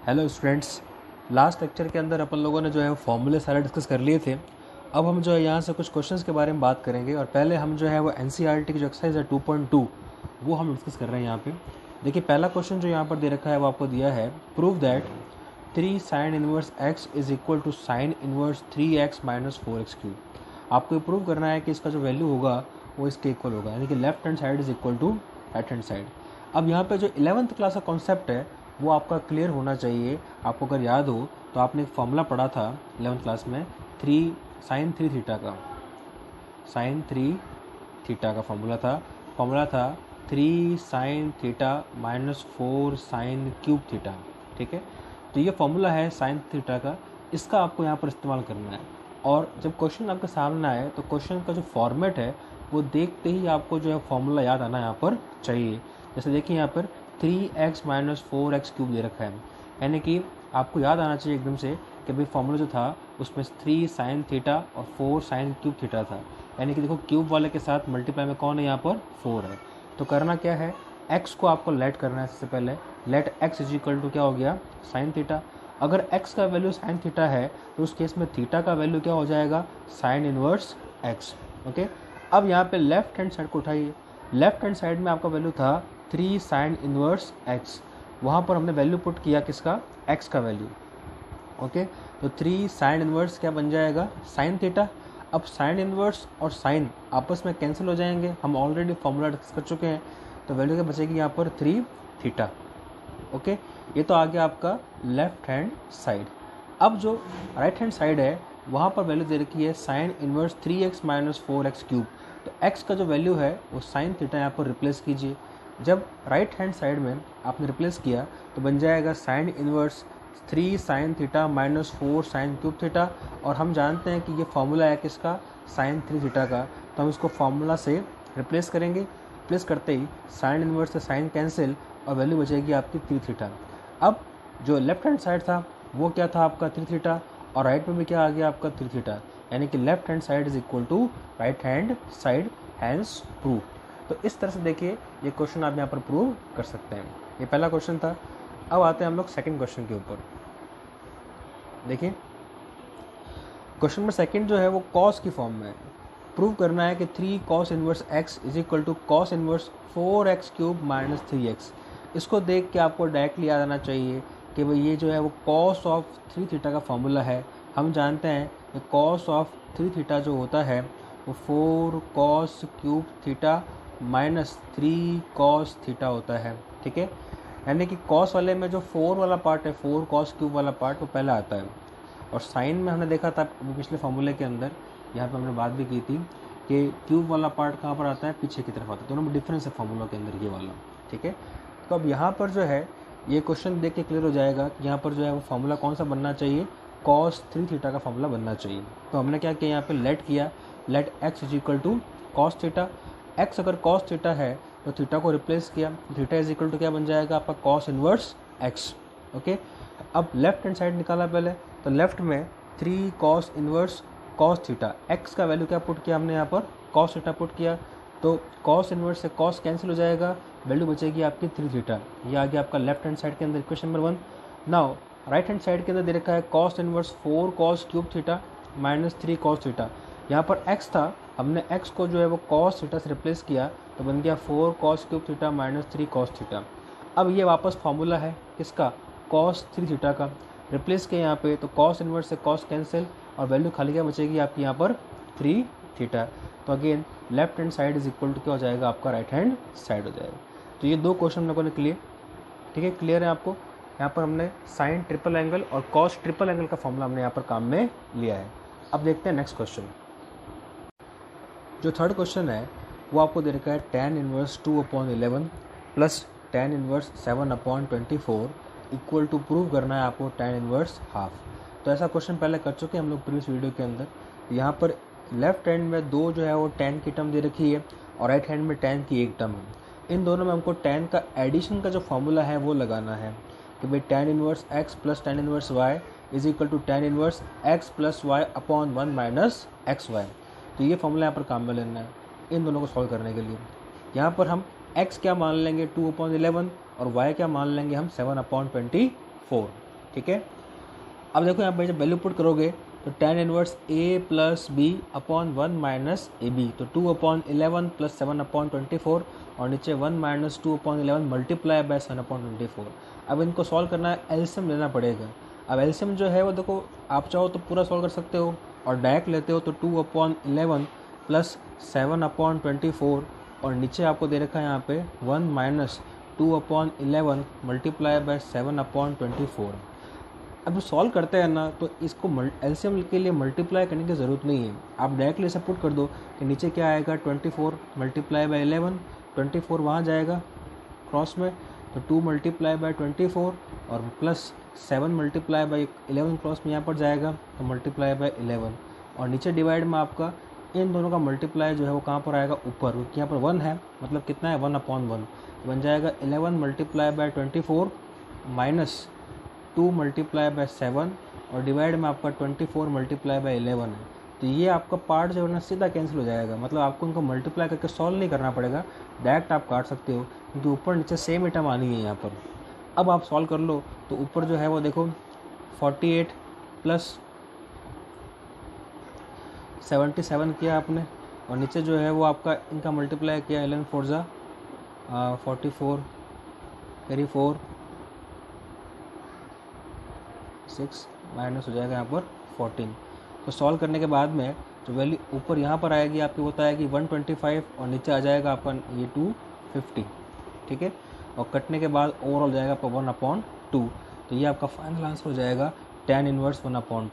Hello students, last lecture के अंदर अपन लोगों ने जो है फॉर्मूले सारे डिस्कस कर लिए थे। अब हम जो है यहाँ से कुछ क्वेश्चंस के बारे में बात करेंगे और पहले हम जो है वो एनसीईआरटी की जो एक्सरसाइज है 2.2 वो हम डिस्कस कर रहे हैं यहाँ पे। देखिए पहला क्वेश्चन जो यहाँ पर दे रखा है वो आपको दिया है, prove that 3 sine inverse x is equal to sine inverse 3x minus 4x cube. आपको ये प्रूव करना है कि इसका जो वैल्यू होगा वो इसके इक्वल होगा, यानी कि left hand side is equal to right hand side. अब यहाँ पे जो 11th क्लास का कॉन्सेप्ट है वो आपका क्लियर होना चाहिए। आपको अगर याद हो तो आपने एक फॉर्मूला पढ़ा था 11th क्लास में, 3 साइन 3 थीटा का, साइन 3 थीटा का फॉर्मूला था 3 sine theta minus 4 sine cube theta. ठीक है, तो ये फॉर्मूला है साइन थीटा का, इसका आपको यहाँ पर इस्तेमाल करना है। और जब क्वेश्चन आपके सामने आए तो क्वेश्चन का जो फॉर्मेट है वो देखते ही आपको जो है फॉर्मूला याद आना यहाँ पर चाहिए। जैसे देखिए यहाँ पर 3x माइनस 4x क्यूब दे रखा है, यानी कि आपको याद आना चाहिए एकदम से कि भाई फॉर्मूला जो था उसमें 3 साइन थीटा और 4 साइन क्यूब थीटा था, यानी कि देखो क्यूब वाले के साथ मल्टीप्लाई में कौन है यहाँ पर 4 है। तो करना क्या है, x को आपको लेट करना है। सबसे पहले let x is equal to क्या हो गया, साइन थीटा। अगर x का वैल्यू साइन थीटा है तो उस केस में थीटा का वैल्यू क्या हो जाएगा, साइन इनवर्स x। ओके, अब यहाँ पे लेफ्ट हैंड साइड को उठाइए। लेफ्ट हैंड साइड में आपका वैल्यू था 3 साइन इनवर्स x, वहाँ पर हमने वैल्यू पुट किया किसका, x का वैल्यू। ओके, तो 3 साइन इनवर्स क्या बन जाएगा, साइन थीटा। अब साइन इनवर्स और साइन आपस में कैंसिल हो जाएंगे, हम ऑलरेडी फॉर्मूला डिस्कस कर चुके हैं। तो वैल्यू क्या बचेगी यहाँ पर 3 थीटा। ओके, ये तो आ गया आपका लेफ्ट हैंड साइड। अब जो राइट हैंड साइड है वहाँ पर वैल्यू दे रखी है sign inverse 3x minus 4x cube. तो x का जो वैल्यू है वो साइन थीटा यहाँ पर रिप्लेस कीजिए। जब राइट हैंड साइड में आपने रिप्लेस किया तो बन जाएगा sine inverse 3 sine theta minus 4 sine cube theta. और हम जानते हैं कि ये फार्मूला है किसका, साइन 3 थीटा का, तो हम इसको फार्मूला से रिप्लेस करेंगे। रिप्लेस करते ही साइन इनवर्स से साइन कैंसिल और वैल्यू बचेगी आपकी 3 थीटा। अब जो लेफ्ट हैंड साइड था वो क्या था आपका 3 थीटा, और राइट में भी क्या आ गया आपका 3 थीटा, यानी कि left hand side is equal to right hand side, hence prove. तो इस तरह से देखिए ये क्वेश्चन आप यहाँ पर प्रूव कर सकते हैं। ये पहला क्वेश्चन था। अब आते हैं हम लोग सेकंड क्वेश्चन के ऊपर। देखिए क्वेश्चन नंबर सेकंड जो है वो कॉस की फॉर्म में है। प्रूव करना है कि 3 cos inverse x is equal to cos inverse 4x cube minus 3x। इसको देख के आपको डायरेक्टली याद आना चाहिए कि भाई ये जो है वो कॉस ऑफ 3 थीटा का फॉर्मूला है। हम जानते हैं कि कॉस ऑफ 3 थीटा जो होता है वो 4 cos cube theta minus 3 cos theta होता है। ठीक है, यानी कि कॉस वाले में जो 4 वाला पार्ट है, 4 कॉस क्यूब वाला पार्ट वो पहला आता है। और साइन में हमने देखा था पिछले फॉर्मूले के अंदर, यहाँ पे हमने बात भी की थी कि क्यूब वाला पार्ट कहाँ पर आता है, पीछे की तरफ आता है। दोनों में डिफरेंस है फॉर्मूला के अंदर ये वाला। ठीक है, तो अब यहाँ पर जो है ये क्वेश्चन देख के क्लियर हो जाएगा कि यहाँ पर जो है वो फॉर्मूला कौन सा बनना चाहिए, कॉस 3 थीटा का फॉर्मूला बनना चाहिए। तो हमने क्या किया, यहाँ पे लेट किया, let x is equal to cos theta. x अगर कॉस थीटा है तो थीटा को रिप्लेस किया, थीटा इज इक्वल टू क्या बन जाएगा आपका कॉस इनवर्स x। ओके, अब लेफ्ट हैंड साइड निकाला पहले, तो लेफ्ट में 3 cos inverse cos theta, x का वैल्यू क्या पुट किया हमने यहाँ पर, कॉस थीटा पुट किया। तो कॉस इनवर्स से कॉस कैंसिल हो जाएगा, वैल्यू बचेगी आपकी 3 थीटा। ये आ गया आपका लेफ्ट हैंड साइड के अंदर equation number 1। Now right hand side के अंदर दे रखा है cos inverse 4 cos cube theta minus 3 cos theta. यहाँ पर x था, हमने x को जो है वो कॉस थीटा से रिप्लेस किया तो बन गया 4 cos cube theta minus 3 cos theta. अब ये वापस फार्मूला है किसका, कॉस 3 थीटा का, रिप्लेस किया यहाँ पे, तो कॉस इनवर्स से कॉस कैंसिल और वैल्यू खाली क्या बचेगी आपकी यहाँ पर 3 थीटा। तो again left hand side is equal to क्या हो जाएगा आपका राइट हैंड साइड हो जाएगा। तो ये दो क्वेश्चन हम लोगों ने क्लियर, ठीक है, क्लियर है आपको। यहाँ पर हमने साइन ट्रिपल एंगल और कॉस ट्रिपल एंगल का फॉर्मूला हमने यहाँ पर काम में लिया है। अब देखते हैं नेक्स्ट क्वेश्चन। जो थर्ड क्वेश्चन है वो आपको दे रखा है tan inverse 2/11 plus tan inverse 7/24 equal to prove करना है आपको tan इनवर्स हाफ। तो ऐसा क्वेश्चन पहले कर चुके हैं हम लोग प्रीवियस वीडियो के अंदर। यहाँ पर लेफ्ट हैंड में दो जो है वो tan की टर्म दे रखी है और राइट हैंड में tan की एक टर्म है। इन दोनों में हमको tan का एडिशन का जो फॉर्मूला है वो लगाना है कि भाई tan inverse x plus tan inverse y is equal to tan inverse x plus y upon 1 minus x y. तो ये फॉर्मूला यहाँ पर काम में लेना है इन दोनों को सॉल्व करने के लिए। यहाँ पर हम x क्या मान लेंगे 2/11 और y क्या मान लेंगे हम 7/24। ठीक है। अब देखो यहाँ पे जब वैल्यू पुट करोगे तो tan inverse a plus B upon 1 minus A B, तो 2/11 प्लस 7/24 और नीचे 1 माइनस 2/11 मल्टीप्लाई बाय 7/24। अब इनको सॉल्व करना है, एलसीएम लेना पड़ेगा। अब एलसीएम जो है वो देखो, आप चाहो तो पूरा सॉल्व कर सकते हो और डायरेक्ट लेते हो तो 2/11 प्लस 7/24 और नीचे आपको दे रखा है यहाँ पे 1 माइनस 2/11 मल्टीप्लाई बाय 7/24। अब सॉल्व करते हैं ना तो इसको एलसीएम के लिए मल्टीप्लाई करने की ज़रूरत नहीं है, आप डायरेक्टली ऐसा पुट कर दो कि नीचे क्या आएगा 24 मल्टीप्लाई बाय 11, 24 वहाँ जाएगा क्रॉस में, तो 2 मल्टीप्लाई बाय 24 और प्लस 7 मल्टीप्लाई बाय 11 क्रॉस में यहाँ पर जाएगा तो मल्टीप्लाई बाय 11 और नीचे डिवाइड में आपका इन दोनों का मल्टीप्लाई जो है वो कहाँ पर आएगा ऊपर, क्योंकि यहाँ पर 1 है, मतलब कितना है 1/1 बन जाएगा 11 multiply by 24 minus 2 multiply bye 7 और डिवाइड में आपका 24 मल्टीप्लाई बाय 11 है। तो ये आपका पार्ट जो है ना सीधा कैंसिल हो जाएगा, मतलब आपको इनको मल्टीप्लाई करके सॉल्व नहीं करना पड़ेगा, डायरेक्ट आप काट सकते हो क्योंकि ऊपर नीचे सेम आइटम आनी है यहाँ पर। अब आप सॉल्व कर लो तो ऊपर जो है वो देखो 48 प्लस 77 किया आपने और नीचे जो है वो आपका इनका मल्टीप्लाई किया 11 4 जा 44 कैरी 4 6 माइनस हो जाएगा यहाँ पर 14। तो सॉल्व करने के बाद में जो वैल्यू ऊपर यहाँ पर आएगी आपकी होता है कि 125 और नीचे आ जाएगा आपका ये 250, ठीक है। और कटने के बाद ओवरऑल जाएगा आपका 1/2, तो ये आपका फाइनल आंसर हो जाएगा tan इनवर्स 1/2,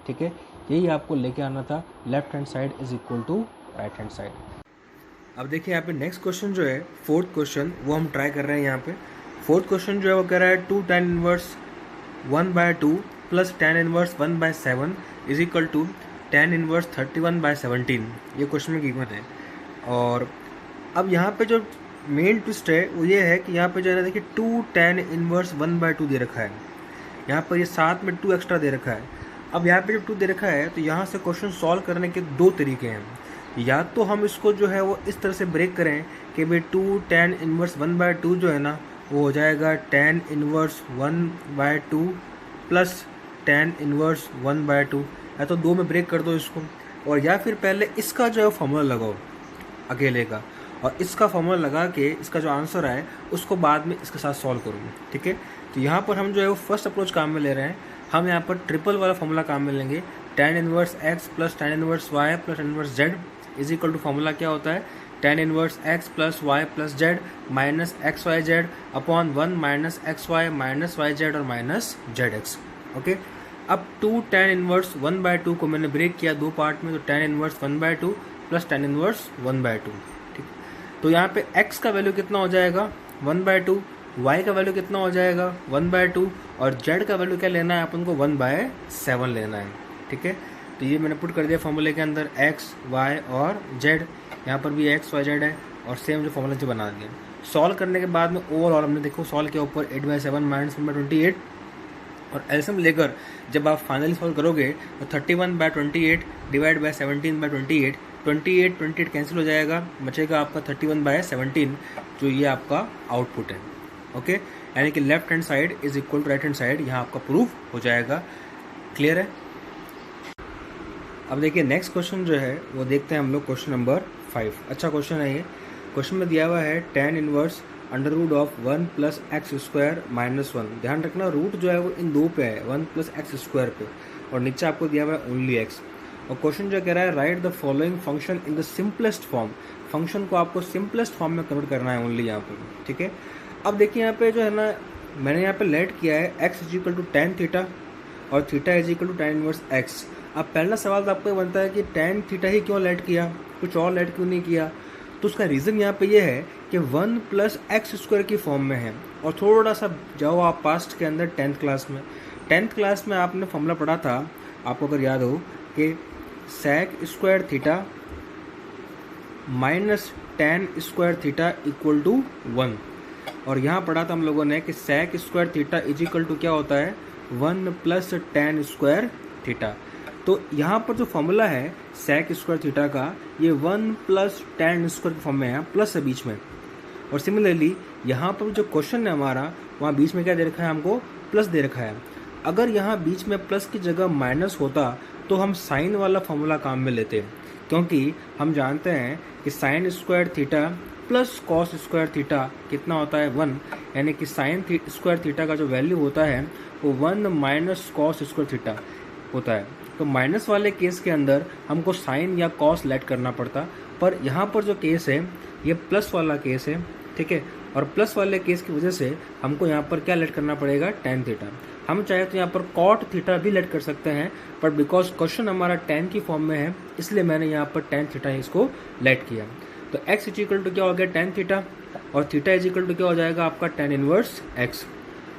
ठीक है। यही आपको लेके आना था, left hand side is equal to right hand side. अब देखिए यहाँ पे नेक्स्ट क्वेश्चन जो है फोर्थ क्वेश्चन वो हम ट्राई कर रहे हैं। यहाँ पे फोर्थ क्वेश्चन जो है वो कह रहा है 2 tan inverse 1/2 plus tan inverse 1/7 is equal to tan inverse 31/17। ये क्वेश्चन में गिवन है। और अब यहाँ पे जो मेन ट्विस्ट है वो ये है कि यहाँ पे जो है ना देखिए 2 tan इनवर्स 1/2 दे रखा है, यहाँ पर ये साथ में 2 एक्स्ट्रा दे रखा है। अब यहाँ पे जब 2 दे रखा है तो यहाँ से क्वेश्चन सॉल्व करने के 2 तरीके हैं, या तो हम इसको जो है वो इस तरह से ब्रेक करें कि भाई 2 tan इनवर्स 1/2 जो है ना वो हो जाएगा tan inverse 1/2 plus tan inverse 1/2, या तो 2 में ब्रेक कर दो इसको, और या फिर पहले इसका जो है फॉर्मूला लगाओ अकेले का और इसका फॉर्मूला लगा के इसका जो आंसर आए उसको बाद में इसके साथ सॉल्व करूँगी, ठीक है। तो यहाँ पर हम जो है वो फर्स्ट अप्रोच काम में ले रहे हैं, हम यहाँ पर ट्रिपल वाला फॉर्मूला काम में लेंगे। tan inverse x plus tan inverse y plus tan inverse z is equal to formula क्या होता है tan inverse x plus y plus z minus x y z upon 1 minus x y minus y z और minus z x, okay. अब 2 tan inverse 1/2 को मैंने break किया 2 part में, तो tan inverse 1/2 plus tan inverse 1/2, ठीक। तो यहाँ पे x का वैल्यू कितना हो जाएगा 1/2, y का वैल्यू कितना हो जाएगा 1/2 और z का वैल्यू क्या लेना है अपन को 1/7 लेना है, ठीक है। तो ये मैंने पुट कर दिया फॉर्मूले के अंदर x, y और z, यहाँ पर भी x, y, z है और सेम जो फॉर्मूला से बना दिया। सॉल्व करने के बाद में ओवरऑल हमने देखो सॉल्व किया ऊपर 8/7 माइनस 1/28 और एलसीएम लेकर जब आप फाइनली सॉल्व करोगे तो 31/28 डिवाइड बाय 17/28, 28 कैंसिल हो जाएगा, बचेगा आपका 31/17 जो ये आपका आउटपुट है, ओके। यानी कि left hand side is equal to right hand side, यहाँ आपका प्रूफ हो जाएगा। क्लियर है। अब देखिए नेक्स्ट क्वेश्चन जो है वो देखते हैं हम लोग, क्वेश्चन नंबर 5। अच्छा क्वेश्चन है ये। क्वेश्चन में दिया हुआ है tan inverse under root of 1 plus x square minus 1। ध्यान रखना रूट जो है वो इन 2 पे है, 1 प्लस एक्स स्क्वायर पे, और नीचे आपको दिया हुआ है ओनली x। और क्वेश्चन जो कह रहा है right the following function in the simplest form. Function को आपको सिंपलेस्ट फॉर्म में कन्वर्ट करना है ओनली यहाँ पर, ठीक है। अब देखिए यहाँ पे जो है ना मैंने यहाँ पे लेट किया है x is equal to tan theta और theta is equal to tan inverse x। अब पहला सवाल तो आपको ये बनता है कि tan थीटा ही क्यों लेट किया, कुछ और लेट क्यों नहीं किया। तो उसका रीज़न यहाँ पे ये है कि 1 प्लस एक्स स्क्वायर की फॉर्म में है। और थोड़ा सा जाओ आप पास्ट के अंदर 10th क्लास में, 10th क्लास में आपने फॉर्मूला पढ़ा था, आपको अगर याद हो कि sec square theta minus tan square theta equal to 1। और यहाँ पढ़ा था हम लोगों ने कि sec square theta is equal to क्या होता है 1 प्लस tan स्क्वायर थीटा। तो यहाँ पर जो फॉर्मूला है sec स्क्वायर थीटा का ये 1 प्लस tan स्क्वायर के फॉर्म में है, प्लस है बीच में। और सिमिलरली यहाँ पर जो क्वेश्चन है हमारा वहाँ बीच में क्या दे रखा है, हमको प्लस दे रखा है। अगर यहाँ बीच में प्लस की जगह माइनस होता तो हम साइन वाला फॉर्मूला काम में लेते, क्योंकि हम जानते हैं कि sine square theta plus cos square theta कितना होता है 1, यानी कि साइन स्क्वायर थीटा का जो वैल्यू होता है वो 1 माइनस कॉस स्क्वायर थीटा होता है। तो माइनस वाले केस के अंदर हमको साइन या कॉस लेट करना पड़ता, पर यहाँ पर जो केस है ये प्लस वाला केस है, ठीक है। और प्लस वाले केस की वजह से हमको यहाँ पर क्या लेट करना पड़ेगा, टेन थीटा। हम चाहे तो यहाँ पर कॉट थीटा भी लेट कर सकते हैं, बट बिकॉज क्वेश्चन हमारा टेन की फॉर्म में है इसलिए मैंने यहाँ पर टेन थीटा इसको लेट किया। तो x इजिकल टू क्या हो गया, टेन थीटा, और थीटा इजिकल टू क्या हो जाएगा आपका टेन इनवर्स x।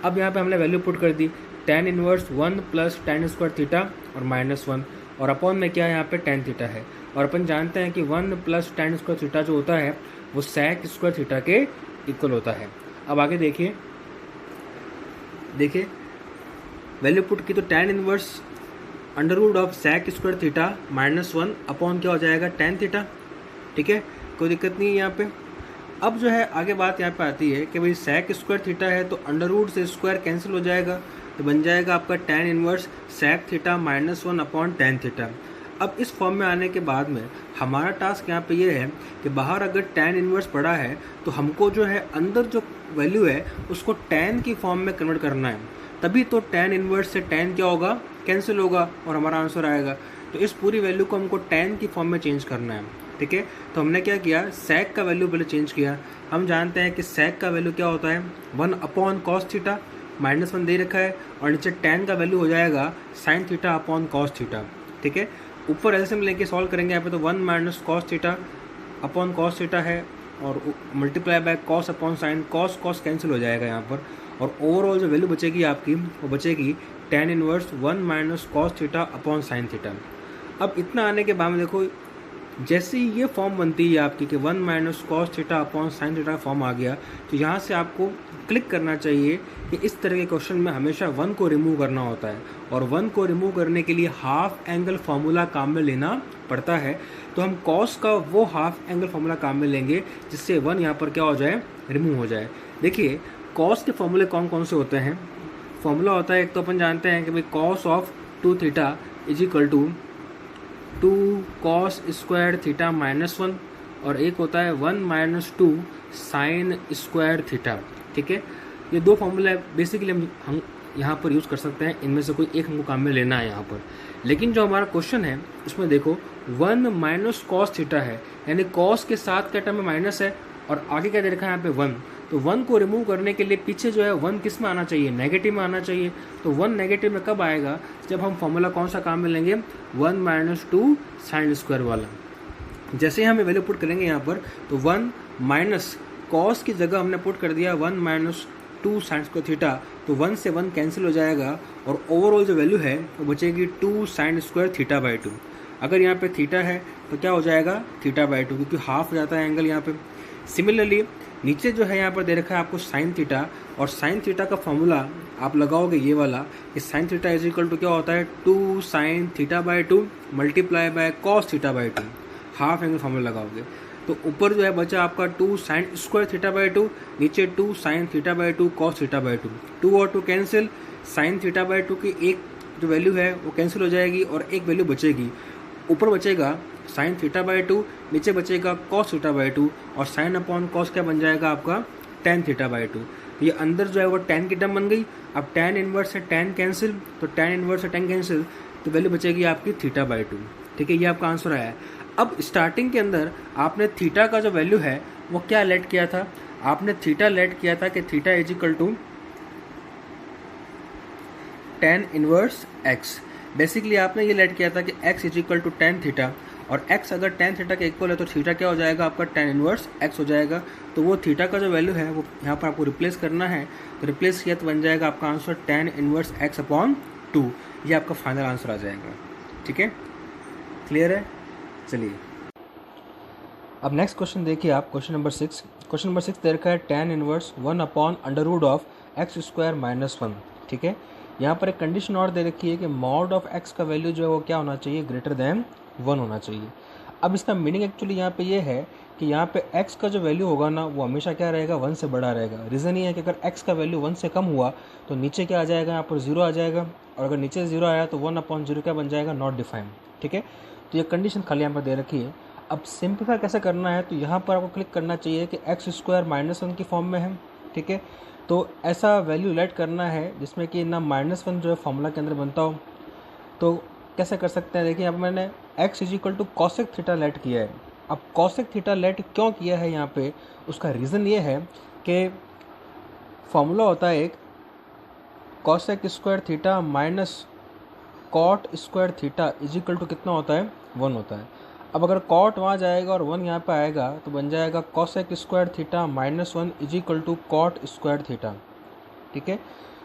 अब यहाँ पे हमने वैल्यू पुट कर दी, tan inverse 1 plus tan square theta और -1, और अपॉन में क्या है यहाँ पे टेन थीटा है, और अपन जानते हैं कि 1 प्लस टेन स्क्वायर थीटा जो होता है वो sec स्क्वायर थीटा के इक्वल होता है। अब आगे देखिए वैल्यू पुट की तो tan inverse under root of sec square theta -1 upon क्या हो जाएगा टेन थीटा, ठीक है, कोई दिक्कत नहीं है यहाँ पे। अब जो है आगे बात यहाँ पे आती है कि भाई sec स्क्वायर थीटा है तो अंडर रूट से स्क्वायर कैंसिल हो जाएगा, तो बन जाएगा आपका tan inverse sec theta -1 upon tan theta. अब इस फॉर्म में आने के बाद में हमारा टास्क यहाँ पे ये है कि बाहर अगर टेन इनवर्स पड़ा है तो हमको जो है अंदर जो वैल्यू है उसको टेन की फॉर्म में कन्वर्ट करना है, तभी तो टेन इनवर्स से टेन क्या होगा, कैंसिल होगा और हमारा आंसर आएगा। तो इस पूरी वैल्यू को हमको टेन की फॉर्म में चेंज करना है, ठीक है। तो हमने क्या किया, sec का वैल्यू पहले चेंज किया। हम जानते हैं कि sec का वैल्यू क्या होता है 1 अपॉन कॉस थीटा, -1 दे रखा है, और नीचे टेन का वैल्यू हो जाएगा sign theta upon cos theta, ठीक है। ऊपर एलसीएम लेके सॉल्व करेंगे यहाँ पे, तो 1 minus cos theta upon cos theta है, और multiply by cos upon sine, cos cancel हो जाएगा यहाँ पर, और ओवरऑल जो वैल्यू बचेगी आपकी वो बचेगी ten inverse 1 minus cos theta upon sine theta. अब इतना आने के बाद में देखो जैसे ही ये फॉर्म बनती है आपकी कि 1 minus cos theta upon sine theta form आ गया, तो यहाँ से आपको क्लिक करना चाहिए कि इस तरह के क्वेश्चन में हमेशा 1 को रिमूव करना होता है, और 1 को रिमूव करने के लिए हाफ एंगल फार्मूला काम में लेना पड़ता है। तो हम कॉस का वो हाफ एंगल फार्मूला काम में लेंगे जिससे 1 यहाँ पर क्या हो जाए, रिमूव हो जाए। देखिए कॉस के फॉर्मूले कौन कौन से होते हैं, फॉर्मूला होता है एक तो अपन जानते हैं कि भाई cos of 2 theta is equal to 2 cos square theta -1, और एक होता है 1 माइनस 2 साइन स्क्वायर थीटा, ठीक है। ये दो फॉर्मूला बेसिकली हम यहाँ पर यूज़ कर सकते हैं, इनमें से कोई एक हमको काम में लेना है यहाँ पर। लेकिन जो हमारा क्वेश्चन है उसमें देखो 1 माइनस कॉस थीटा है, यानी कॉस के साथ क्या टर्म में माइनस है, और आगे क्या दे रखा है यहाँ पे 1। तो 1 को रिमूव करने के लिए पीछे जो है 1 किस में आना चाहिए, नेगेटिव में आना चाहिए। तो 1 नेगेटिव में कब आएगा, जब हम फॉर्मूला कौन सा काम में लेंगे, 1 माइनस 2 साइन स्क्वायर वाला। जैसे ही हम वैल्यू पुट करेंगे यहाँ पर, तो 1 माइनस कॉस की जगह हमने पुट कर दिया 1 माइनस 2 साइन स्क्वायर थीटा, तो 1 से 1 कैंसिल हो जाएगा, और ओवरऑल जो वैल्यू है वो बचेगी 2 साइन स्क्वायर थीटा बाई 2। अगर यहाँ पे थीटा है तो क्या हो जाएगा, थीटा बाई 2, क्योंकि हाफ हो जाता है एंगल यहाँ पे। सिमिलरली नीचे जो है यहाँ पर दे रखा है आपको साइन थीटा, और साइन थीटा का फॉर्मूला आप लगाओगे ये वाला कि sine theta is equal to क्या होता है 2 sine theta by 2 multiply by cos theta by 2, half angle formula लगाओगे। तो ऊपर जो है बचा आपका 2 साइन स्क्वायर थीटा बाई 2, नीचे 2 sine theta by 2 cos theta by 2, 2 और 2 कैंसिल, साइन थीटा बाई 2 की एक जो वैल्यू है वो कैंसिल हो जाएगी और एक वैल्यू बचेगी। ऊपर बचेगा साइन थीटा बाई 2, नीचे बचेगा कॉस थीटा बाई 2, और साइन अपॉन कॉस क्या बन जाएगा आपका टेन थीटा बाई 2। ये अंदर जो है वो टेन की टर्म बन गई। अब टेन इनवर्स से टेन कैंसिल, तो टेन इनवर्स से टेन कैंसिल, तो वैल्यू बचेगी आपकी थीटा बाई 2, ठीक है। ये आपका आंसर आया है। अब स्टार्टिंग के अंदर आपने थीटा का जो वैल्यू है वो क्या लेट किया था, आपने थीटा लेट किया था कि theta is equal to tan inverse x. Basically आपने ये लेट किया था कि x is equal to tan theta, और x अगर टेन थीटा के इक्वल है तो थीटा क्या हो जाएगा आपका टेन इनवर्स x हो जाएगा। तो वो थीटा का जो वैल्यू है वो यहाँ पर आपको रिप्लेस करना है, तो रिप्लेस किया तो बन जाएगा आपका answer tan inverse x upon 2। ये आपका फाइनल आंसर आ जाएगा, ठीक है, क्लियर है। चलिए अब नेक्स्ट क्वेश्चन देखिए आप, क्वेश्चन नंबर 6। क्वेश्चन नंबर 6 दे रखा है tan inverse 1 upon under root of x square -1, ठीक है। यहाँ पर एक कंडीशन और दे रखी है कि मॉड ऑफ x का वैल्यू जो है वो क्या होना चाहिए, ग्रेटर देन 1 होना चाहिए। अब इसका मीनिंग एक्चुअली यहाँ पे ये है कि यहाँ पे x का जो वैल्यू होगा ना वो हमेशा क्या रहेगा, 1 से बड़ा रहेगा। रीज़न ये है कि अगर x का वैल्यू 1 से कम हुआ तो नीचे क्या आ जाएगा, यहाँ पर 0 आ जाएगा, और अगर नीचे 0 आया तो 1/0 क्या बन जाएगा, नॉट डिफाइंड। ठीक है, तो ये कंडीशन खाली यहाँ पर दे रखी है। अब सिंप्लीफाई कैसे करना है, तो यहाँ पर आपको क्लिक करना चाहिए कि x² -1 की फॉर्म में है। ठीक है, तो ऐसा वैल्यू लेट करना है जिसमें कि ना -1 जो है फॉर्मूला के अंदर बनता हो। तो कैसे कर सकते हैं, देखिए अब मैंने x = cosec थीटा लेट किया है। अब cosec थीटा लेट क्यों किया है यहाँ पे, उसका रीज़न ये है कि फॉर्मूला होता है एक cosec² theta minus cot² theta = कितना होता है, 1 होता है। अब अगर cot वहाँ जाएगा और 1 यहाँ पे आएगा तो बन जाएगा cosec² थीटा -1 = cot² थीटा। ठीक है,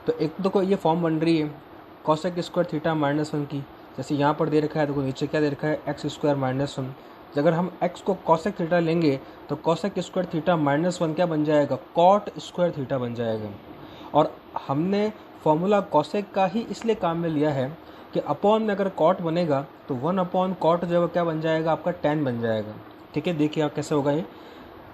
तो एक देखो ये फॉर्म बन रही है cosec² थीटा -1 की, जैसे यहाँ पर दे रखा है, देखो नीचे क्या दे रखा है, x² -1। अगर हम x को cosec थीटा लेंगे तो cosec² थीटा -1 क्या बन जाएगा, cot² थीटा बन जाएगा। और हमने फॉर्मूला cosec का ही इसलिए काम में लिया है कि अपॉन में अगर cot बनेगा तो 1/cot जो है वो क्या बन जाएगा, आपका tan बन जाएगा। ठीक है, देखिए आप कैसे होगा, ये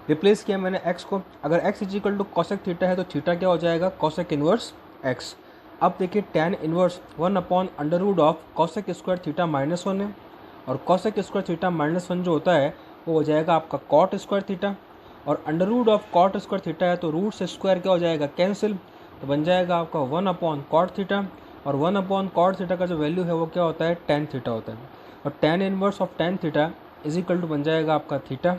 रिप्लेस किया मैंने x को। अगर x = cosec थीटा है तो थीटा क्या हो जाएगा, cosec इनवर्स x। अब देखिए tan इनवर्स 1/√ऑफ cosec² थीटा -1 है, और cosec² थीटा -1 जो होता है वो हो जाएगा आपका cot² थीटा, और √ऑफ cot² थीटा है तो रूट से स्क्वायर क्या हो जाएगा, कैंसिल, तो बन जाएगा आपका 1/cot थीटा, और 1/cot थीटा का जो वैल्यू है वो क्या होता है, tan थीटा होता है, और tan inverse of tan theta = बन जाएगा आपका थीटा।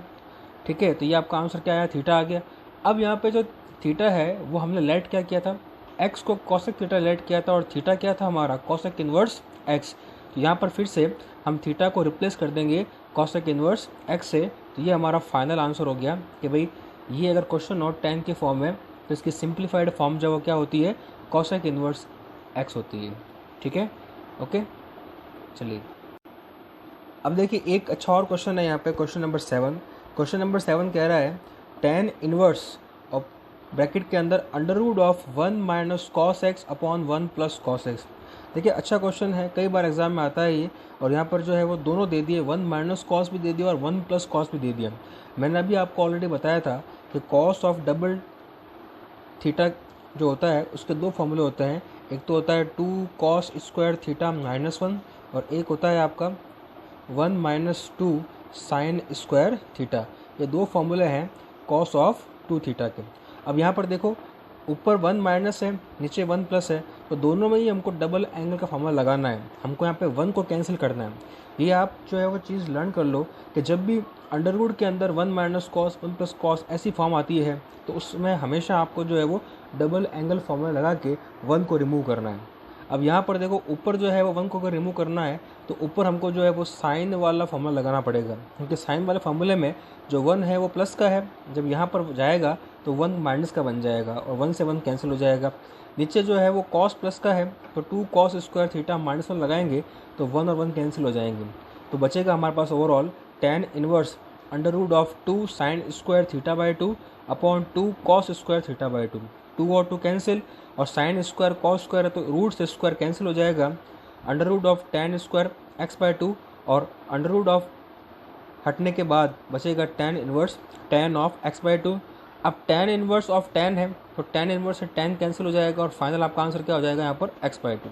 ठीक है, तो ये आपका आंसर क्या आया, थीटा आ गया। अब यहाँ पे जो थीटा है वो हमने लेट क्या किया था, x को cosec थीटा लेट किया था, और थीटा क्या था हमारा, cosec इनवर्स x। तो यहाँ पर फिर से हम थीटा को रिप्लेस कर देंगे cosec इनवर्स x से, तो ये हमारा फाइनल आंसर हो गया कि भाई ये अगर क्वेश्चन नोट 10 की फॉर्म है तो इसकी सिंप्लीफाइड फॉर्म जो वो क्या होती है, cosec इनवर्स x होती है। ठीक है, ओके, चलिए अब देखिए एक अच्छा और क्वेश्चन है यहाँ पे, क्वेश्चन नंबर 7। क्वेश्चन नंबर 7 कह रहा है tan इनवर्स और ब्रैकेट के अंदर √1 - cos x upon 1 + cos x। देखिए अच्छा क्वेश्चन है, कई बार एग्जाम में आता है ये, और यहाँ पर जो है वो दोनों दे दिए, 1 - cos भी दे दिया और 1 + cos भी दे दिया। मैंने अभी आपको ऑलरेडी बताया था कि cos ऑफ डबल थीटा जो होता है उसके दो फॉर्मूले होते हैं, एक तो होता है 2 cos² थीटा -1, और एक होता है आपका 1 - 2 sin² थीटा। ये दो फॉर्मूले हैं cos ऑफ 2 थीटा के। अब यहाँ पर देखो ऊपर 1 माइनस है, नीचे 1 प्लस है, तो दोनों में ही हमको डबल एंगल का फॉर्मूला लगाना है, हमको यहाँ पे 1 को कैंसिल करना है। ये आप जो है वो चीज़ लर्न कर लो कि जब भी अंडरवुड के अंदर 1 - cos 1 + cos ऐसी फॉर्म आती है तो उसमें हमेशा आपको जो है वो डबल एंगल फॉर्मूला लगा के 1 को रिमूव करना है। अब यहाँ पर देखो ऊपर जो है वो 1 को अगर रिमूव करना है तो ऊपर हमको जो है वो साइन वाला फॉर्मूला लगाना पड़ेगा, क्योंकि साइन वाले फॉर्मूले में जो 1 है वो प्लस का है, जब यहाँ पर जाएगा तो 1 माइनस का बन जाएगा और 1 से 1 कैंसिल हो जाएगा। नीचे जो है वो cos प्लस का है तो 2 cos² थीटा -1 लगाएंगे तो 1 और 1 कैंसिल हो जाएंगे, तो बचेगा हमारे पास overall tan inverse √2 sin² थीटा/2 upon 2 cos² थीटा/2। 2 और 2 कैंसिल, और sin² cos² है तो रूट से स्क्वायर कैंसिल हो जाएगा, √tan² x/2, और √ हटने के बाद बचेगा tan inverse tan of x/2। अब tan इनवर्स ऑफ tan है तो tan इनवर्स से tan कैंसिल हो जाएगा, और फाइनल आपका आंसर क्या हो जाएगा यहाँ पर x/2।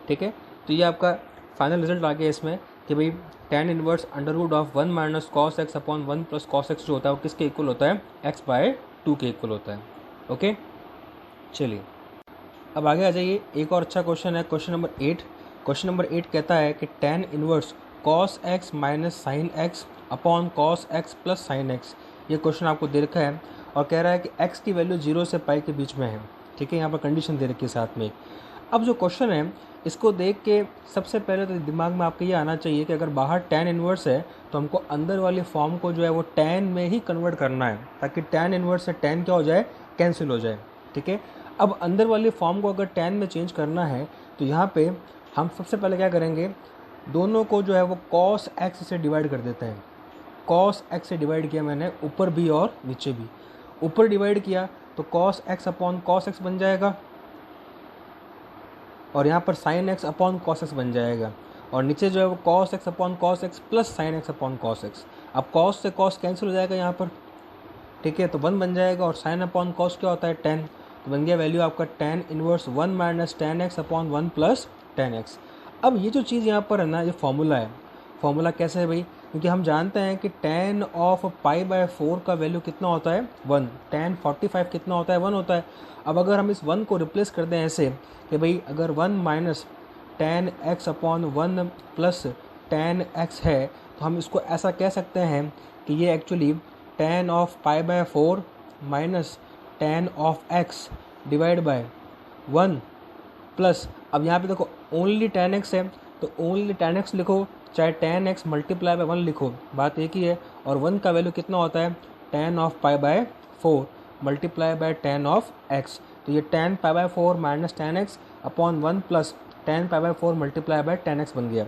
ठीक है, तो ये आपका फाइनल रिजल्ट आ गया इसमें कि भाई tan inverse √1 - cos x upon 1 + cos x जो होता है वो किसके इक्वल होता है, x/2 के इक्वल होता है। ओके, चलिए अब आगे आ जाइए, एक और अच्छा क्वेश्चन है, क्वेश्चन नंबर 8। क्वेश्चन नंबर 8 कहता है कि tan inverse cos x - sin x upon cos x + sin x। ये क्वेश्चन आपको दे रखा है और कह रहा है कि x की वैल्यू 0 से पाई के बीच में है। ठीक है, यहाँ पर कंडीशन दे रखी है साथ में। अब जो क्वेश्चन है इसको देख के सबसे पहले तो दिमाग में आपके ये आना चाहिए कि अगर बाहर tan इनवर्स है तो हमको अंदर वाली फॉर्म को जो है वो tan में ही कन्वर्ट करना है, ताकि tan इनवर्स से tan क्या हो जाए, कैंसिल हो जाए। ठीक है, अब अंदर वाली फॉर्म को अगर tan में चेंज करना है तो यहाँ पे हम सबसे पहले क्या करेंगे, दोनों को जो है वो cos x से डिवाइड कर देते हैं। cos x से डिवाइड किया मैंने, ऊपर भी और नीचे भी। ऊपर डिवाइड किया तो cos x upon cos x बन जाएगा, और यहाँ पर sin x upon cos x बन जाएगा, और नीचे जो है वो cos x upon cos x plus sin x upon cos x। अब कॉस से कॉस कैंसिल हो जाएगा यहाँ पर, ठीक है, तो 1 बन जाएगा और साइन अपॉन कॉस क्या होता है 10, तो बन गया वैल्यू आपका tan inverse 1 minus ten x upon 1 plus ten x. अब ये जो चीज़ यहाँ पर है ना, ये फॉर्मूला है। फॉर्मूला कैसे है भाई, क्योंकि हम जानते हैं कि tan ऑफ π/4 का वैल्यू कितना होता है 1, tan 45 कितना होता है 1 होता है। अब अगर हम इस 1 को रिप्लेस कर दें ऐसे कि भाई अगर 1 minus tan x upon 1 plus tan x है, तो हम इसको ऐसा कह सकते हैं कि ये actually tan of π/4 minus tan of x divide by 1 plus, अब यहाँ पे देखो ओनली tan x है तो ओनली tan x लिखो, चाहे tan x मल्टीप्लाई बाय 1 लिखो, बात एक ही है। और 1 का वैल्यू कितना होता है tan of π/4 multiply by tan of x, तो ये tan π/4 minus tan x upon 1 plus tan π/4 multiply by tan x बन गया।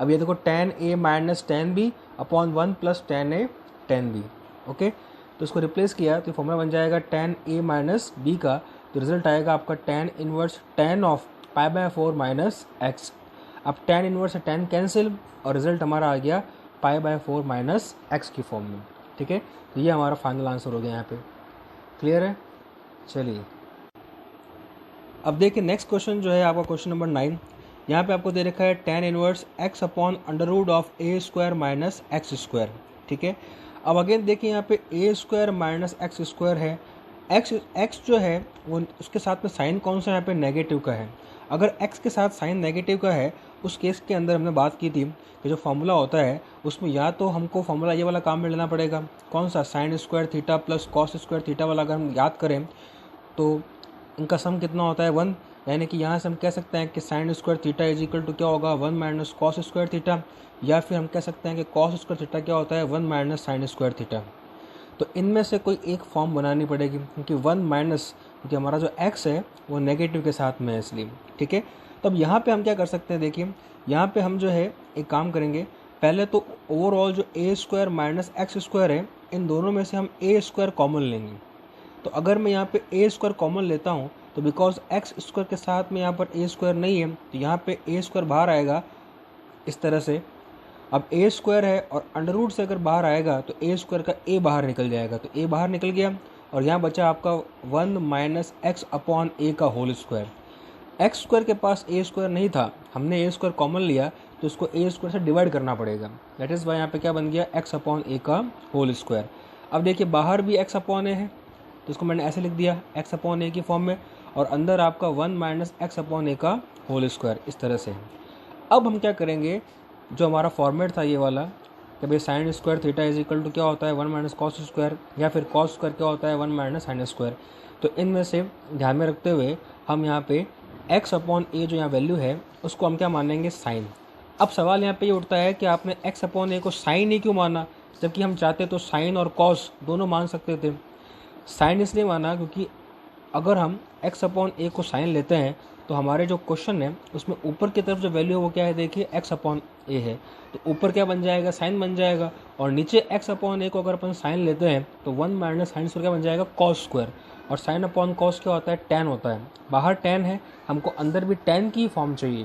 अब ये देखो tan a minus tan b upon 1 plus tan a tan b, okay, तो इसको रिप्लेस किया तो फॉर्मूला बन जाएगा tan a माइनस b का, तो रिजल्ट आएगा आपका tan inverse tan of π/4 minus x। अब tan इनवर्स से tan कैंसिल और रिजल्ट हमारा आ गया π/4 माइनस x की फॉर्म में, ठीक है। तो ये हमारा फाइनल आंसर हो गया यहाँ पे, क्लियर है। चलिए अब देखिए नेक्स्ट क्वेश्चन जो है आपका क्वेश्चन नंबर 9। यहाँ पे आपको दे रखा है tan inverse x upon under root of a square minus x square, ठीक है। अब अगेन देखिए यहाँ पे a square minus x square है, x जो है वो उसके साथ में साइन कौन सा यहाँ पे नेगेटिव का है। अगर x के साथ साइन नेगेटिव का है उस केस के अंदर हमने बात की थी कि जो फॉर्मूला होता है उसमें या तो हमको फॉर्मूला ये वाला काम में लेना पड़ेगा, कौन सा sign square theta plus cos square theta वाला, अगर हम याद करें तो इनका सम कितना होता है 1, यानी कि यहाँ से हम कह सकते हैं कि sine square theta is equal to क्या होगा 1 माइनस कॉस स्क्वायर थीटा, या फिर हम कह सकते हैं कि कॉस स्क्वायर थीटा क्या होता है 1 माइनस साइन स्क्वायर थीटा। तो इनमें से कोई एक फॉर्म बनानी पड़ेगी क्योंकि 1 माइनस, क्योंकि हमारा जो x है वो नेगेटिव के साथ में है इसलिए, ठीक है। तो अब यहाँ पे हम क्या कर सकते हैं, देखिए यहाँ पे हम जो है एक काम करेंगे, पहले तो ओवरऑल जो a square minus x square है इन दोनों में से हम a स्क्वायर कॉमन लेंगे। तो अगर मैं यहाँ पे a स्क्वायर कॉमन लेता हूँ तो बिकॉज x स्क्वायर के साथ में यहाँ पर a स्क्वायर नहीं है तो यहाँ पे a स्क्वायर बाहर आएगा इस तरह से। अब a स्क्वायर है और अंडर रूट से अगर बाहर आएगा तो a स्क्वायर का a बाहर निकल जाएगा, तो a बाहर निकल गया और यहाँ बचा आपका 1 माइनस एक्स अपॉन a का होल स्क्वायर। एक्स स्क्वायर के पास a स्क्वायर नहीं था, हमने a स्क्वायर कॉमन लिया तो इसको a स्क्वायर से डिवाइड करना पड़ेगा, दैट इज़ वाई यहाँ पे क्या बन गया x अपॉन a का होल स्क्वायर। अब देखिए बाहर भी x अपॉन a है तो इसको मैंने ऐसे लिख दिया x अपॉन a की फॉर्म में, और अंदर आपका 1 माइनस एक्स अपॉन a का होल स्क्वायर इस तरह से है। अब हम क्या करेंगे, जो हमारा फॉर्मेट था ये वाला कि भाई sine square theta is equal to क्या होता है 1 माइनस कॉस स्क्वायर, या फिर कॉस स्क्वायर क्या होता है 1 माइनस साइन स्क्वायर, तो इनमें से ध्यान में रखते हुए हम यहाँ पे x अपॉन a जो यहाँ वैल्यू है उसको हम क्या मानेंगे साइन। अब सवाल यहाँ पे ये उठता है कि आपने x अपॉन a को साइन ही क्यों माना, जबकि हम चाहते तो साइन और कॉस दोनों मान सकते थे। साइन इसलिए माना क्योंकि अगर हम x अपॉन a को साइन लेते हैं तो हमारे जो क्वेश्चन है उसमें ऊपर की तरफ जो वैल्यू है वो क्या है, देखिए x अपॉन a है, तो ऊपर क्या बन जाएगा साइन बन जाएगा, और नीचे x अपॉन a को अगर अपन साइन लेते हैं तो 1 माइनस साइन स्क्वायर क्या बन जाएगा कॉस स्क्वायर, और साइन अपॉन कॉस क्या होता है tan होता है, बाहर tan है, हमको अंदर भी tan की फॉर्म चाहिए,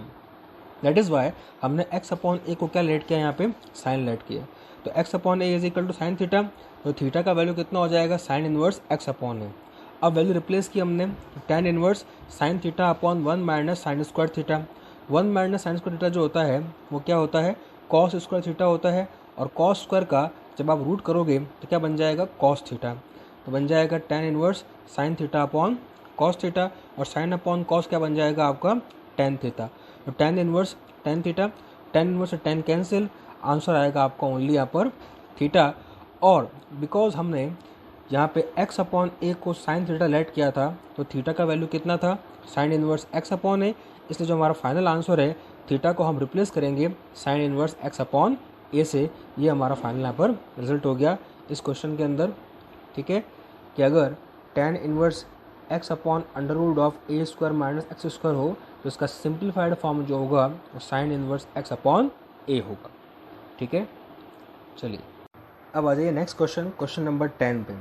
दैट इज़ वाई हमने x अपॉन a को क्या लेट किया यहाँ पे साइन लेट किया। तो x upon a is equal to sine theta, तो थीटा का वैल्यू कितना हो जाएगा sine inverse x upon a। अब वैल्यू रिप्लेस की हमने tan inverse sine theta upon 1 minus sine square theta. 1 minus sine square theta जो होता है वो क्या होता है कॉस स्क्वायर थीटा होता है, और कॉस स्क्वायर का जब आप रूट करोगे तो क्या बन जाएगा कॉस थीटा, तो बन जाएगा tan inverse sine theta upon cos theta, और साइन अपॉन कॉस क्या बन जाएगा आपका tan थीटा। तो tan inverse tan theta, tan inverse से tan कैंसिल, आंसर आएगा आपका ओनली यहाँ पर थीटा। और बिकॉज हमने यहाँ पे x अपॉन a को साइन थीटा लेट किया था तो थीटा का वैल्यू कितना था sign inverse x upon a, इसलिए जो हमारा फाइनल आंसर है थीटा को हम रिप्लेस करेंगे sign inverse x upon a से। ये हमारा फाइनल यहाँ पर रिजल्ट हो गया इस क्वेश्चन के अंदर, ठीक है, कि अगर tan inverse x upon under root of a square minus x square हो तो इसका सिंप्लीफाइड फॉर्म जो होगा वो sine inverse x upon a होगा, ठीक है। चलिए अब आ जाइए नेक्स्ट क्वेश्चन, क्वेश्चन नंबर 10 पे।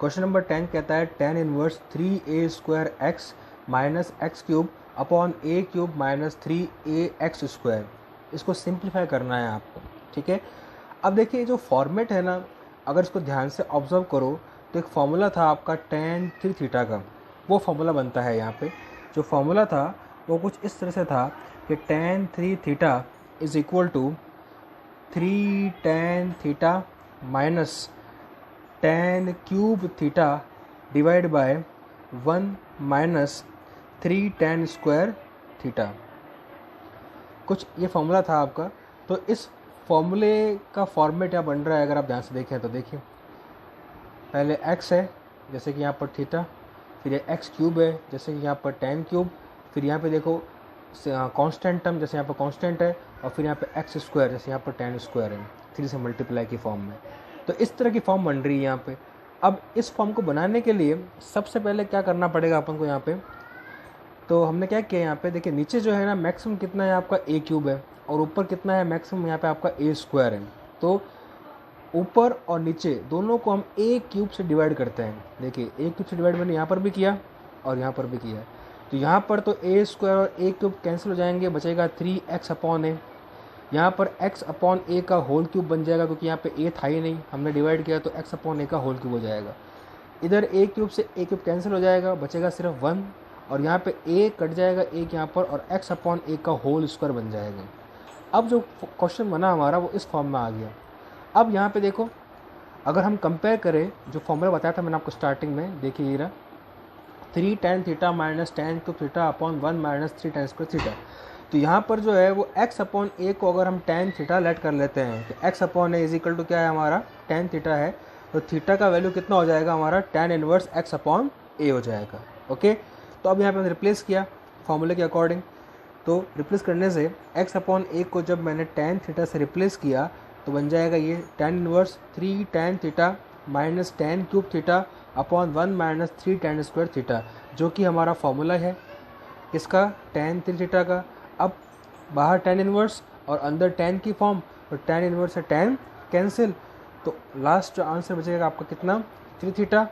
क्वेश्चन नंबर 10 कहता है tan inverse 3a square x minus x cube upon a cube minus 3a x square, इसको सिंप्लीफाई करना है आपको, ठीक है। अब देखिए जो फॉर्मेट है ना, अगर इसको ध्यान से ऑब्जर्व करो तो एक फॉर्मूला था आपका tan 3 थीटा का, वो फॉर्मूला बनता है यहाँ पे। जो फॉर्मूला था वो कुछ इस तरह से था कि tan 3 theta is equal to 3 tan theta minus tan cube theta divide by 1 minus 3 tan square theta. कुछ ये फॉर्मूला था आपका। तो इस फॉर्मूले का फॉर्मेट यहाँ बन रहा है, अगर आप ध्यान से देखें तो देखिए, पहले x है जैसे कि यहाँ पर थीटा, फिर ये x क्यूब है जैसे कि यहाँ पर tan क्यूब, फिर यहाँ पे देखो कांस्टेंट टर्म जैसे यहाँ पर कांस्टेंट है, और फिर यहाँ पे x स्क्वायर जैसे यहाँ पर tan स्क्वायर है, 3 से मल्टीप्लाई की फॉर्म में। तो इस तरह की फॉर्म बन रही है यहाँ पे। अब इस फॉर्म को बनाने के लिए सबसे पहले क्या करना पड़ेगा अपन को यहाँ पे, तो हमने क्या किया यहाँ पे देखिए, नीचे जो है ना मैक्सिमम कितना है आपका a क्यूब है, और ऊपर कितना है मैक्सिमम यहाँ पे आपका a स्क्वायर है। तो ऊपर और नीचे दोनों को हम a क्यूब से डिवाइड करते हैं। देखिए a क्यूब से डिवाइड मैंने यहाँ पर भी किया और यहाँ पर भी किया। तो यहाँ पर तो a स्क्वायर और a क्यूब कैंसिल हो जाएंगे, बचेगा 3x अपॉन a। यहाँ पर x अपॉन a का होल क्यूब बन जाएगा, क्योंकि यहाँ पे a था ही नहीं, हमने डिवाइड किया तो x अपॉन a का होल क्यूब हो जाएगा। इधर a क्यूब से a क्यूब कैंसिल हो जाएगा, बचेगा सिर्फ 1, और यहाँ पे a कट जाएगा एक यहाँ पर, और x अपॉन a का होल स्क्वायर बन जाएगा। अब जो क्वेश्चन बना हमारा वो इस फॉर्म में आ गया। अब यहाँ पे देखो, अगर हम कंपेयर करें जो फॉर्मूला बताया था मैंने आपको स्टार्टिंग में, देखिए ये रहा 3 tan theta minus tan cube theta upon 1 minus 3 tan square theta. तो यहाँ पर जो है वो x अपॉन a को अगर हम tan थीटा लेट कर लेते हैं, तो x upon a is equal to क्या है हमारा tan थीटा है, तो थीटा का वैल्यू कितना हो जाएगा हमारा tan inverse x upon a हो जाएगा। ओके, तो अब यहाँ पे रिप्लेस किया फॉर्मूले के अकॉर्डिंग, तो रिप्लेस करने से x अपॉन a को जब मैंने tan थीटा से रिप्लेस किया तो बन जाएगा ये tan inverse 3 tan theta minus tan cube theta upon 1 minus 3 tan square theta, जो कि हमारा फॉर्मूला है इसका tan 3 थीटा का। अब बाहर tan इनवर्स और अंदर tan की फॉर्म, और tan इनवर्स से tan कैंसिल, तो लास्ट जो आंसर बचेगा आपका कितना 3 थीटा।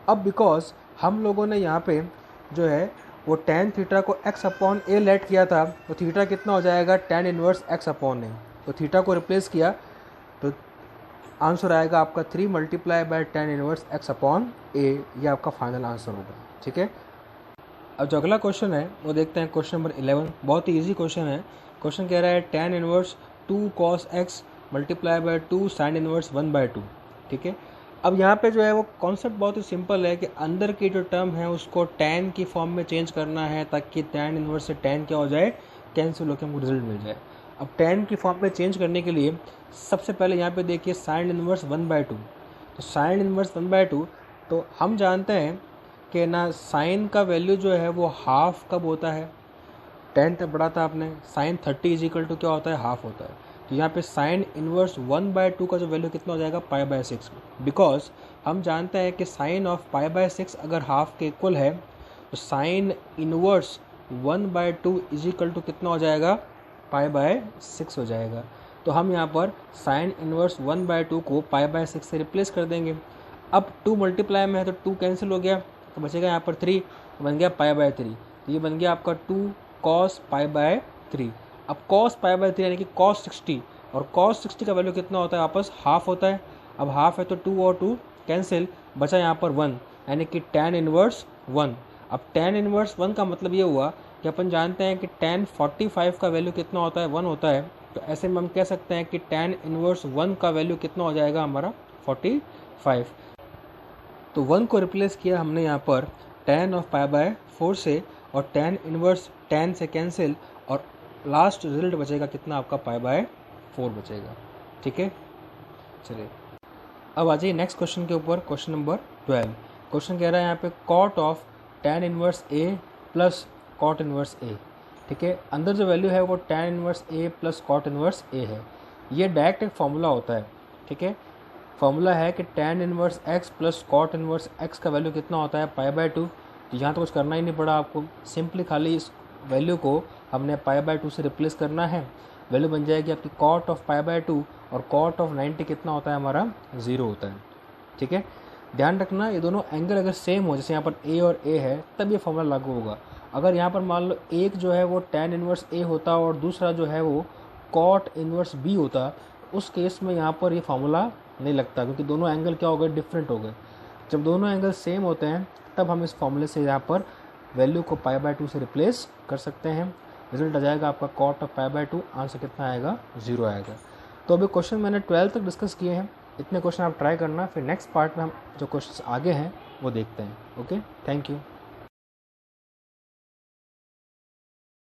अब बिकॉज हम लोगों ने यहाँ पे जो है वो tan थीटा को x अपॉन a लेट किया था, तो थीटा कितना हो जाएगा tan inverse x upon a, तो थीटा को रिप्लेस किया तो आंसर आएगा आपका 3 multiply by tan inverse x upon a, ये आपका फाइनल आंसर होगा। ठीक है, अब जो अगला क्वेश्चन है वो देखते हैं, क्वेश्चन नंबर 11। बहुत ही ईजी क्वेश्चन है। क्वेश्चन कह रहा है tan inverse 2 cos x multiply by 2 sin inverse 1/2। ठीक है, अब यहाँ पे जो है वो कॉन्सेप्ट बहुत ही सिंपल है कि अंदर की जो टर्म है उसको tan की फॉर्म में चेंज करना है, ताकि tan इनवर्स से tan क्या हो जाए, कैंसिल होकर हमको रिजल्ट मिल जाए। अब tan की फॉर्म में चेंज करने के लिए सबसे पहले यहाँ पे देखिए sin इनवर्स 1/2, तो sin इनवर्स 1/2, तो हम जानते हैं कि ना साइन का वैल्यू जो है वो हाफ कब होता है, 10 तक पढ़ा था आपने, साइन 30 इज इक्वल टू क्या होता है, हाफ होता है। तो यहाँ पे साइन इनवर्स 1/2 का जो वैल्यू कितना हो जाएगा, π/6, बिकॉज हम जानते हैं कि साइन ऑफ π/6 अगर हाफ के इक्वल है, तो sine inverse 1/2 is equal to कितना हो जाएगा, π/6 हो जाएगा। तो हम यहाँ पर साइन इनवर्स 1/2 को π/6 से रिप्लेस कर देंगे। अब 2 मल्टीप्लाई में है तो 2 कैंसिल हो गया, तो बचेगा यहाँ पर 3, तो बन गया π/3, तो ये बन गया आपका 2 cos π/3। अब cos π/3 यानी कि cos 60, और cos 60 का वैल्यू कितना होता है, वापस हाफ होता है। अब हाफ है तो 2 और 2 कैंसिल, बचा यहाँ पर 1, यानी कि tan इनवर्स 1। अब tan इनवर्स 1 का मतलब ये हुआ कि अपन जानते हैं कि tan 45 का वैल्यू कितना होता है, 1 होता है। तो ऐसे में हम कह सकते हैं कि tan इनवर्स 1 का वैल्यू कितना हो जाएगा हमारा, 45। तो 1 को रिप्लेस किया हमने यहाँ पर tan ऑफ π/4 से, और tan इनवर्स tan से कैंसिल, और लास्ट रिजल्ट बचेगा कितना आपका, π/4 बचेगा। ठीक है, चलिए अब आ जाइए नेक्स्ट क्वेश्चन के ऊपर, क्वेश्चन नंबर 12। क्वेश्चन कह रहा है यहाँ पे cot of tan inverse a plus cot inverse a। ठीक है, अंदर जो वैल्यू है वो tan inverse a plus cot inverse a है। ये डायरेक्ट एक फॉर्मूला होता है। ठीक है, फॉर्मूला है कि tan inverse x plus cot inverse x का वैल्यू कितना होता है, π/2। तो यहाँ तो कुछ करना ही नहीं पड़ा आपको, सिंपली खाली इस वैल्यू को हमने π/2 से रिप्लेस करना है। वैल्यू बन जाएगी आपकी cot ऑफ π/2, और cot ऑफ 90 कितना होता है हमारा, 0 होता है। ठीक है, ध्यान रखना ये दोनों एंगल अगर सेम हो, जैसे यहाँ पर a और a है, तब ये फॉर्मूला लागू होगा। अगर यहाँ पर मान लो एक जो है वो tan इनवर्स a होता और दूसरा जो है वो cot इनवर्स b होता, उस केस में यहाँ पर ये फार्मूला नहीं लगता, क्योंकि दोनों एंगल क्या हो गए, डिफरेंट हो गए। जब दोनों एंगल सेम होते हैं तब हम इस फॉर्मूले से यहाँ पर वैल्यू को π/2 से रिप्लेस कर सकते हैं। रिजल्ट आ जाएगा आपका cot ऑफ π/2, आंसर कितना आएगा, 0 आएगा। तो अभी क्वेश्चन मैंने 12 तक डिस्कस किए हैं, इतने क्वेश्चन आप ट्राई करना, फिर नेक्स्ट पार्ट में हम जो क्वेश्चन आगे हैं वो देखते हैं। Okay, thank you.